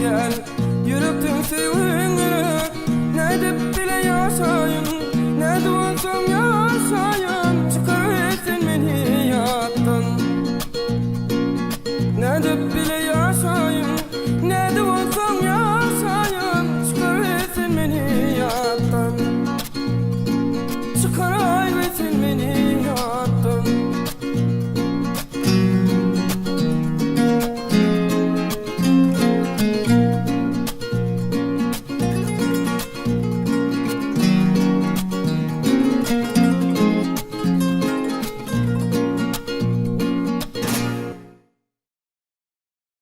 gel. Yürekten sevgini ne dep bile yaşayın, ne de olsam yaşayın. Çıkarırsın beni yattan. Ne dep bile yaşayın, ne de olsam yaşayın. Çıkarırsın beni yattan. Çıkarırsın